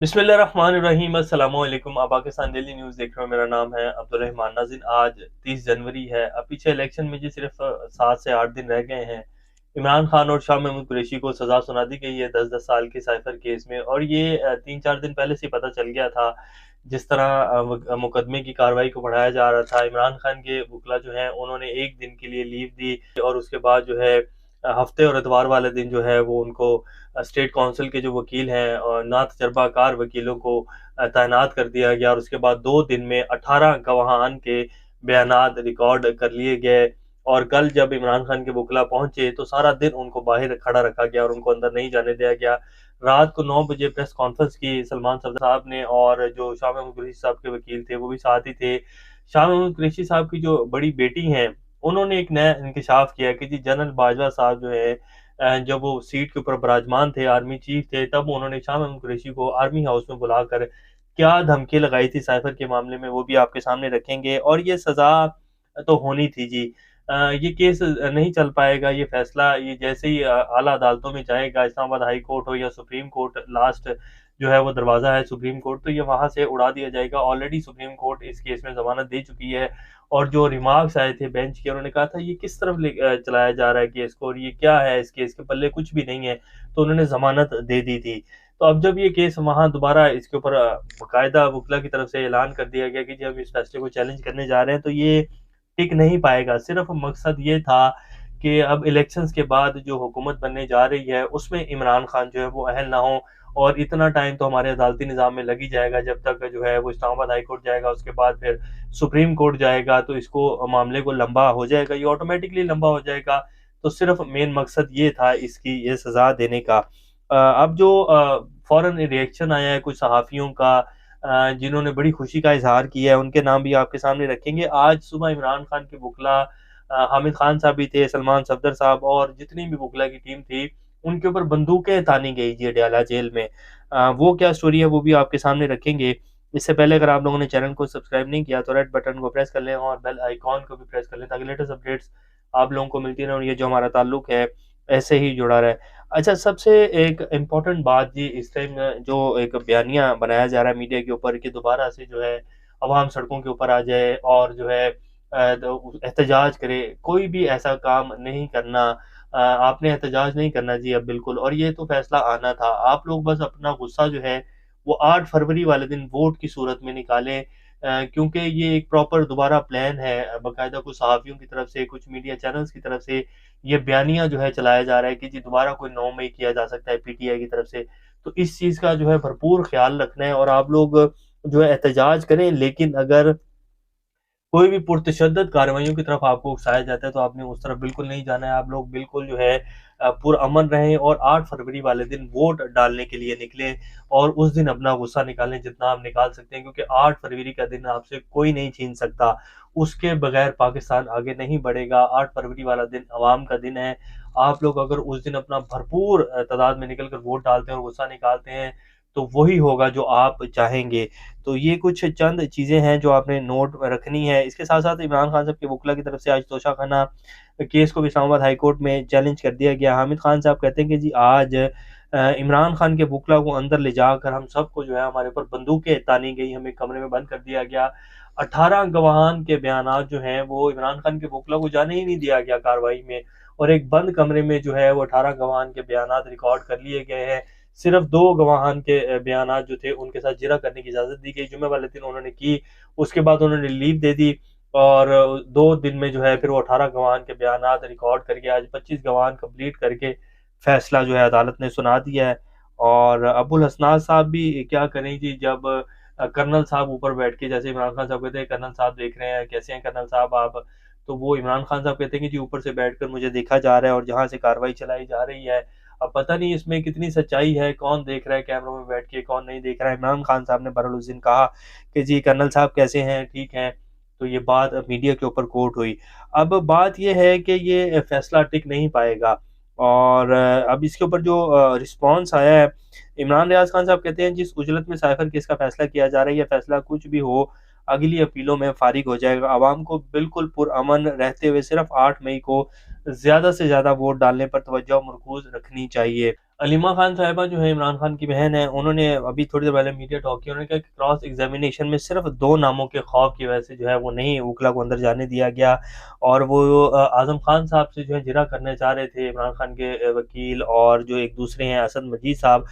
बिस्मिल्लाहिर्रहमानिर्रहीम अस्सलाम वालेकुम। आप पाकिस्तान डेली न्यूज़ देख रहे हो। मेरा नाम है अब्दुल रहमान नाज़रीन। आज 30 जनवरी है। अब पीछे इलेक्शन में जी सिर्फ 7 से 8 दिन रह गए हैं। इमरान खान और शाह महमूद कुरैशी को सज़ा सुना दी गई है 10-10 साल के साइफर केस में, और ये 3-4 दिन पहले से पता चल गया था। जिस तरह मुकदमे की कार्रवाई को बढ़ाया जा रहा था, इमरान खान के वकील जो हैं उन्होंने 1 दिन के लिए लीव दी, और उसके बाद जो है हफ्ते और इतवार वाले दिन जो है वो उनको स्टेट काउंसिल के जो वकील हैं और ना तजर्बाकार वकीलों को तैनात कर दिया गया, और उसके बाद 2 दिन में 18 गवाहान के बयानात रिकॉर्ड कर लिए गए। और कल जब इमरान खान के वकील पहुंचे तो सारा दिन उनको बाहर खड़ा रखा गया और उनको अंदर नहीं जाने दिया गया। रात को 9 बजे प्रेस कॉन्फ्रेंस की सलमान सफदर साहब ने, और जो शाह महमूद कुरैशी साहब के वकील थे वो भी साथ ही थे। शाह महमूद कुरैशी साहब की जो बड़ी बेटी हैं उन्होंने एक नया इंकशाफ किया कि जी जनरल बाजवा साहब जो है जब वो सीट के ऊपर विराजमान थे, आर्मी चीफ थे, तब उन्होंने शाह महमूद कुरैशी को आर्मी हाउस में बुलाकर क्या धमकी लगाई थी साइफर के मामले में, वो भी आपके सामने रखेंगे। और ये सजा तो होनी थी जी। ये केस नहीं चल पाएगा, ये फैसला ये जैसे ही आला अदालतों में जाएगा, इस्लामाबाद हाई कोर्ट हो या सुप्रीम कोर्ट, लास्ट जो है वो दरवाज़ा है सुप्रीम कोर्ट, तो ये वहाँ से उड़ा दिया जाएगा। ऑलरेडी सुप्रीम कोर्ट इस केस में ज़मानत दे चुकी है, और जो रिमार्क्स आए थे बेंच के, उन्होंने कहा था ये किस तरफ चलाया जा रहा है केस को, और ये क्या है, इस केस के पल्ले कुछ भी नहीं है, तो उन्होंने ज़मानत दे दी थी। तो अब जब ये केस वहाँ दोबारा इसके ऊपर बाकायदा वकीला की तरफ से ऐलान कर दिया गया कि जी हम इस फैसले को चैलेंज करने जा रहे हैं, तो ये टिक नहीं पाएगा। सिर्फ मकसद ये था कि अब इलेक्शंस के बाद जो हुकूमत बनने जा रही है उसमें इमरान खान जो है वो अहल ना हो, और इतना टाइम तो हमारे अदालती निज़ाम में लग ही जाएगा जब तक जो है वो इस्लामाबाद हाई कोर्ट जाएगा, उसके बाद फिर सुप्रीम कोर्ट जाएगा, तो इसको मामले को लंबा हो जाएगा, ये ऑटोमेटिकली लंबा हो जाएगा। तो सिर्फ मेन मकसद ये था इसकी ये सज़ा देने का। अब जो फ़ौरन रिएक्शन आया है कुछ सहाफ़ियों का, जिन्होंने बड़ी खुशी का इज़हार किया है, उनके नाम भी आपके सामने रखेंगे। आज सुबह इमरान खान के वकील हामिद खान साहब भी थे, सलमान सफदर साहब और जितनी भी वकीला की टीम थी, उनके ऊपर बंदूकें तानी गई जी अडयाला जेल में। वो क्या स्टोरी है वो भी आपके सामने रखेंगे। इससे पहले अगर आप लोगों ने चैनल को सब्सक्राइब नहीं किया तो रेड बटन को प्रेस कर लें और बेल आइकॉन को भी प्रेस कर लें, ताकि लेटेस्ट अपडेट्स आप लोगों को मिलती रहें और ये जो हमारा ताल्लुक है ऐसे ही जुड़ा रहे। अच्छा, सबसे एक इम्पोर्टेंट बात जी, इस टाइम जो एक बयानिया बनाया जा रहा है मीडिया के ऊपर कि दोबारा से जो है अवाम सड़कों के ऊपर आ जाए और जो है एहतजाज करे, कोई भी ऐसा काम नहीं करना। आपने एहतजाज नहीं करना जी अब बिल्कुल, और ये तो फैसला आना था। आप लोग बस अपना गुस्सा जो है वो 8 फरवरी वाले दिन वोट की सूरत में निकालें, क्योंकि ये एक प्रॉपर दोबारा प्लान है। बाकायदा कुछ सहाफ़ियों की तरफ से, कुछ मीडिया चैनल्स की तरफ से ये बयानिया जो है चलाया जा रहा है कि जी दोबारा कोई 9 मई किया जा सकता है पीटीआई की तरफ से। तो इस चीज़ का जो है भरपूर ख़्याल रखना है, और आप लोग जो है एहतजाज करें, लेकिन अगर कोई भी पुरतशद्दद कार्रवाइयों की तरफ आपको उकसाया जाता है तो आपने उस तरफ बिल्कुल नहीं जाना है। आप लोग बिल्कुल जो है पुरअमन रहें और 8 फरवरी वाले दिन वोट डालने के लिए निकलें, और उस दिन अपना गुस्सा निकालें जितना आप निकाल सकते हैं, क्योंकि 8 फरवरी का दिन आपसे कोई नहीं छीन सकता। उसके बगैर पाकिस्तान आगे नहीं बढ़ेगा। 8 फरवरी वाला दिन अवाम का दिन है। आप लोग अगर उस दिन अपना भरपूर तादाद में निकल कर वोट डालते हैं और गुस्सा निकालते हैं, तो वही होगा जो आप चाहेंगे। तो ये कुछ चंद चीज़ें हैं जो आपने नोट में रखनी है। इसके साथ-साथ इमरान खान साहब के वकील की तरफ से आज तोशाखाना केस को भी इस्लामाबाद हाई कोर्ट में चैलेंज कर दिया गया। हामिद खान साहब कहते हैं कि जी आज इमरान खान के वकील को अंदर ले जाकर हम सबको जो है हमारे ऊपर बंदूकें तानी गई, हमें कमरे में बंद कर दिया गया। 18 गवाहान के बयानात जो हैं वो इमरान खान के वकील को जाने ही नहीं दिया गया कार्रवाई में, और एक बंद कमरे में जो है वो 18 गवाहान के बयानात रिकॉर्ड कर लिए गए हैं। सिर्फ 2 गवाहान के बयानात जो थे उनके साथ जिरा करने की इजाज़त दी गई, जुम्मे वाले दिन उन्होंने की, उसके बाद उन्होंने लीव दे दी, और 2 दिन में जो है फिर वो 18 गवाहान के बयानात रिकॉर्ड करके आज 25 गवाहान कंप्लीट करके फैसला जो है अदालत ने सुना दिया है। और अबुल हसनात साहब भी क्या करें जी, जब कर्नल साहब ऊपर बैठ के, जैसे इमरान खान साहब कहते हैं कर्नल साहब देख रहे हैं, कैसे हैं कर्नल साहब आप, तो वो इमरान खान साहब कहते हैं कि जी ऊपर से बैठकर मुझे देखा जा रहा है और जहाँ से कार्रवाई चलाई जा रही है, अब पता नहीं इसमें कितनी सच्चाई है, कौन देख रहा है कैमरों में बैठ के, कौन नहीं देख रहा है। इमरान खान साहब ने बहरहाल उस दिन कहा कि जी कर्नल साहब कैसे हैं, ठीक हैं। तो ये बात मीडिया के ऊपर कोट हुई। अब बात ये है कि ये फैसला टिक नहीं पाएगा, और अब इसके ऊपर जो रिस्पॉन्स आया है, इमरान रियाज खान साहब कहते हैं जिस उजलत में साइफर केस का फैसला किया जा रहा है, ये फैसला कुछ भी हो अगली अपीलों में फारिग हो जाएगा। आवाम को बिल्कुल पुरअमन रहते हुए सिर्फ 8 मई को ज़्यादा से ज़्यादा वोट डालने पर तवज्जो मरकूज़ रखनी चाहिए। अलीमा खान साहिबा जो है इमरान खान की बहन है, उन्होंने अभी थोड़ी देर पहले मीडिया टॉक किया। उन्होंने कहा कि क्रॉस एग्जामिनेशन में सिर्फ 2 नामों के खौफ की वजह से जो है वो नहीं वकला को अंदर जाने दिया गया, और वो आज़म खान साहब से जो है जिरह करने चाह रहे थे, इमरान खान के वकील और जो एक दूसरे हैं असद मजीद साहब,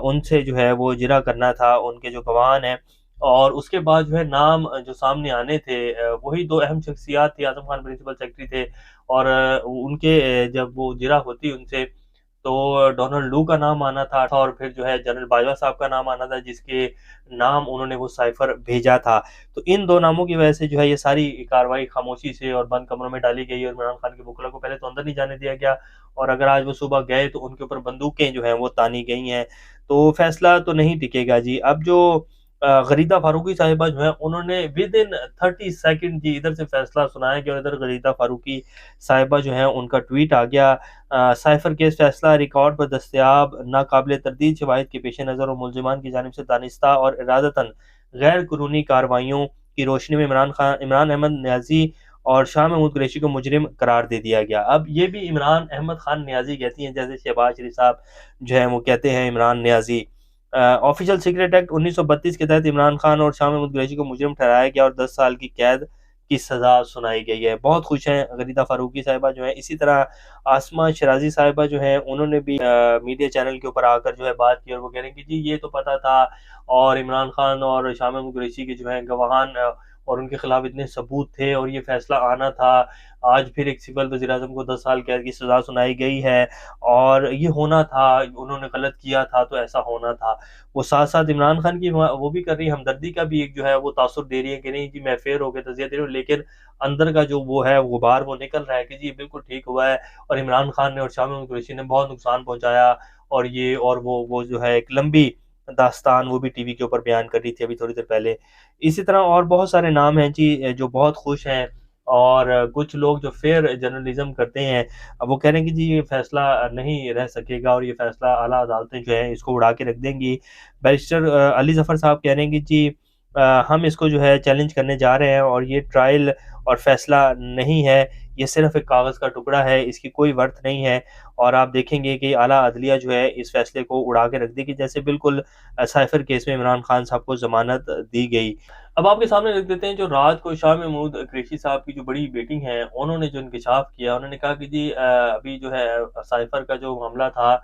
उनसे जो है वो जिरह करना था, उनके जो गवाह हैं। और उसके बाद जो है नाम जो सामने आने थे, वही 2 अहम शख्सियात थी। आज़म खान प्रिंसिपल सेक्रेटरी थे, और उनके जब वो जिरह होती उनसे, तो डोनाल्ड लू का नाम आना था, और फिर जो है जनरल बाजवा साहब का नाम आना था, जिसके नाम उन्होंने वो साइफर भेजा था। तो इन 2 नामों की वजह से जो है ये सारी कार्रवाई खामोशी से और बंद कमरों में डाली गई, और इमरान खान के वकला को पहले तो अंदर नहीं जाने दिया गया, और अगर आज वो सुबह गए तो उनके ऊपर बंदूकें जो हैं वो तानी गई हैं। तो फैसला तो नहीं टिकेगा जी। अब जो गरीदा फारूकी साहिबा जो है, उन्होंने विद इन 30 सेकंड जी इधर से फैसला सुनाया गया, और इधर गरीदा फारूकी साहिबा जो है उनका ट्वीट आ गया। साइफर केस फैसला रिकॉर्ड पर दस्तयाब नाकाबिल तरदीद शवाहिद के पेश नज़र और मुलजिमान की जानिब से दानिस्ता और इरादतन गैर कानूनी कार्रवाइयों की रोशनी में इमरान अहमद न्याजी और शाह महमूद कुरैशी को मुजरिम करार दे दिया गया। अब ये भी इमरान अहमद खान न्याजी कहती हैं, जैसे शहबाज शरीफ साहब जो है वो कहते हैं Imran Niazi. Official secret act 1932 के तहत इमरान खान और शाह महमूद कुरैशी को मुजरिम ठहराया गया और 10 साल की कैद की सजा सुनाई गई है। बहुत खुश हैं गरीदा फारूकी साहिबा जो है। इसी तरह आसमा शराजी साहिबा जो है, उन्होंने भी मीडिया चैनल के ऊपर आकर जो है बात की, और वो कह रहे हैं कि जी ये तो पता था, और इमरान खान और शाह महमूद कुरैशी के जो है गवाहान और उनके खिलाफ इतने सबूत थे, और ये फैसला आना था। आज फिर एक सिविल वज़ीर आज़म को 10 साल कैद की सजा सुनाई गई है, और ये होना था, उन्होंने गलत किया था तो ऐसा होना था। वो साथ-साथ इमरान खान की वो भी कर रही है हमदर्दी का भी एक जो है वो तासुर दे रही है कि नहीं जी मैं फेर हो गया, तज़िया दे रही हूँ, लेकिन अंदर का जो वो है गुबार वो निकल रहा है कि जी बिल्कुल ठीक हुआ है, और इमरान खान ने और शाह महमूद कुरैशी ने बहुत नुकसान पहुँचाया, और ये और वो जो है एक लंबी दास्तान वो भी टीवी के ऊपर बयान कर रही थी अभी थोड़ी देर पहले। इसी तरह और बहुत सारे नाम हैं जी जो बहुत खुश हैं, और कुछ लोग जो फेयर जर्नलिज्म करते हैं, अब वो कह रहे हैं कि जी ये फैसला नहीं रह सकेगा, और ये फैसला आला अदालतें जो है इसको उड़ा के रख देंगी। बैरिस्टर अली ज़फ़र साहब कह रहे हैं कि जी हम इसको जो है चैलेंज करने जा रहे हैं, और ये ट्रायल और फैसला नहीं है, ये सिर्फ एक कागज़ का टुकड़ा है, इसकी कोई वर्थ नहीं है, और आप देखेंगे कि आला अदलिया जो है इस फैसले को उड़ा के रख देगी, जैसे बिल्कुल साइफर केस में इमरान खान साहब को ज़मानत दी गई। अब आपके सामने रख देते हैं जो रात को शाह महमूद कुरैशी साहब की जो बड़ी बेटी हैं, उन्होंने जो इंकशाफ किया, उन्होंने कहा कि जी अभी जो है साइफर का जो मामला था,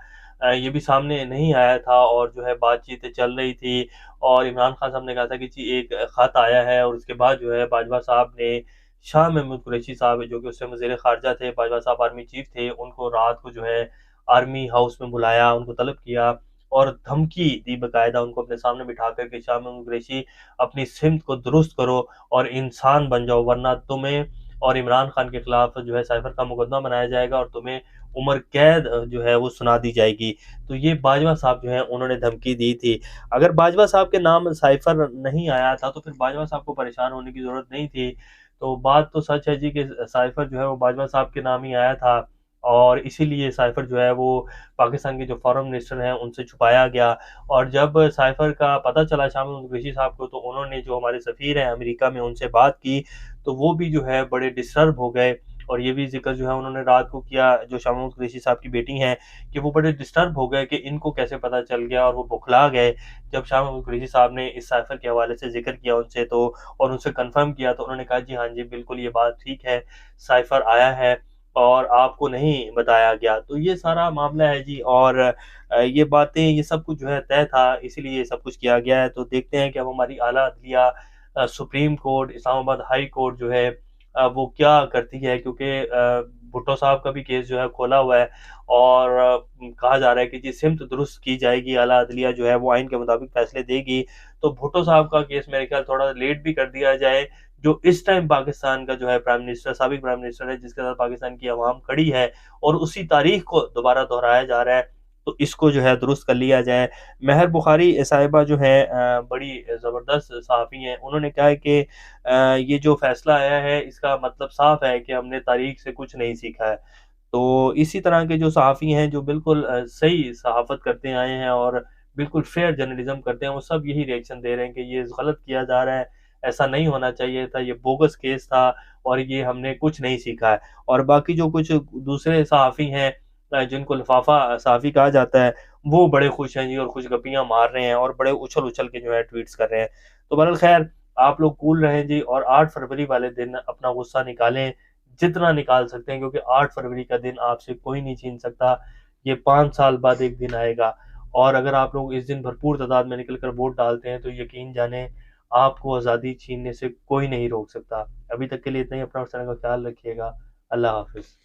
ये भी सामने नहीं आया था, और जो है बातचीत चल रही थी, और इमरान खान साहब ने कहा था कि जी एक खत आया है, और उसके बाद जो है बाजवा साहब ने शाह महमूद कुरैशी साहब जो कि उस समय वज़ीर ख़ारिजा थे, बाजवा साहब आर्मी चीफ थे, उनको रात को जो है आर्मी हाउस में बुलाया, उनको तलब किया और धमकी दी, बाकायदा उनको अपने सामने बिठा कर के शाह महमूद कुरैशी अपनी सिमत को दुरुस्त करो और इंसान बन जाओ, वरना तुम्हें और इमरान खान के खिलाफ जो है साइफर का मुकदमा बनाया जाएगा, और तुम्हें उम्र कैद जो है वो सुना दी जाएगी। तो ये बाजवा साहब जो है उन्होंने धमकी दी थी। अगर बाजवा साहब के नाम साइफर नहीं आया था तो फिर बाजवा साहब को परेशान होने की ज़रूरत नहीं थी। तो बात तो सच है जी कि साइफर जो है वो बाजवा साहब के नाम ही आया था, और इसीलिए साइफर जो है वो पाकिस्तान के जो फॉरेन मिनिस्टर हैं उनसे छुपाया गया। और जब साइफर का पता चला शाह महमूद कुरैशी साहब को, तो उन्होंने जो हमारे सफ़ीर हैं अमेरिका में उनसे बात की, तो वो भी जो है बड़े डिस्टर्ब हो गए, और ये भी ज़िक्र जो है उन्होंने रात को किया, जो शाह महमूद कुरैशी साहब की बेटी हैं, कि वो बड़े डिस्टर्ब हो गए कि इनको कैसे पता चल गया, और वो बौखला गए। जब शाह महमूद कुरैशी साहब ने इस साइफर के हवाले से ज़िक्र किया उनसे, तो और उनसे कन्फर्म किया, तो उन्होंने कहा जी हाँ जी बिल्कुल ये बात ठीक है, साइफर आया है और आपको नहीं बताया गया। तो ये सारा मामला है जी, और ये बातें ये सब कुछ जो है तय था, इसीलिए ये सब कुछ किया गया है। तो देखते हैं कि अब हमारी आला अदलिया, supreme court, Islamabad high court जो है वो क्या करती है, क्योंकि भुट्टो साहब का भी केस जो है खोला हुआ है, और कहा जा रहा है कि जी सिमत दुरुस्त की जाएगी, आला अदलिया जो है वो आइन के मुताबिक फैसले देगी। तो भुट्टो साहब का केस मेरे ख्याल थोड़ा लेट भी कर दिया जाए, जो इस टाइम पाकिस्तान का जो है प्राइम मिनिस्टर, साबिक प्राइम मिनिस्टर है, जिसके साथ पाकिस्तान की अवाम खड़ी है, और उसी तारीख को दोबारा दोहराया जा रहा है, तो इसको जो है दुरुस्त कर लिया जाए। महर बुखारी साहिबा जो है बड़ी ज़बरदस्त सहाफ़ी हैं, उन्होंने कहा है कि ये जो फ़ैसला आया है इसका मतलब साफ़ है कि हमने तारीख से कुछ नहीं सीखा है। तो इसी तरह के जो सहाफ़ी हैं जो बिल्कुल सही सहाफ़त करते आए हैं और बिल्कुल फ़ेयर जर्नलिज़्म करते हैं, वो सब यही रिएक्शन दे रहे हैं कि ये गलत किया जा रहा है, ऐसा नहीं होना चाहिए था, ये बोगस केस था, और ये हमने कुछ नहीं सीखा है। और बाकी जो कुछ दूसरे सहाफ़ी हैं, जिनको लिफाफा साफ़ी कहा जाता है, वो बड़े खुश हैं जी और खुशगपियाँ मार रहे हैं और बड़े उछल-उछल के जो है ट्वीट्स कर रहे हैं। तो बहरहाल ख़ैर आप लोग कूल रहें जी और 8 फरवरी वाले दिन अपना गुस्सा निकालें, जितना निकाल सकते हैं, क्योंकि 8 फरवरी का दिन आपसे कोई नहीं छीन सकता। ये 5 साल बाद एक दिन आएगा और अगर आप लोग इस दिन भरपूर तादाद में निकल कर वोट डालते हैं, तो यकीन जानें आपको आज़ादी छीनने से कोई नहीं रोक सकता। अभी तक के लिए इतना ही। अपना और अपने का ख़्याल रखिएगा। अल्लाह हाफ़िज़।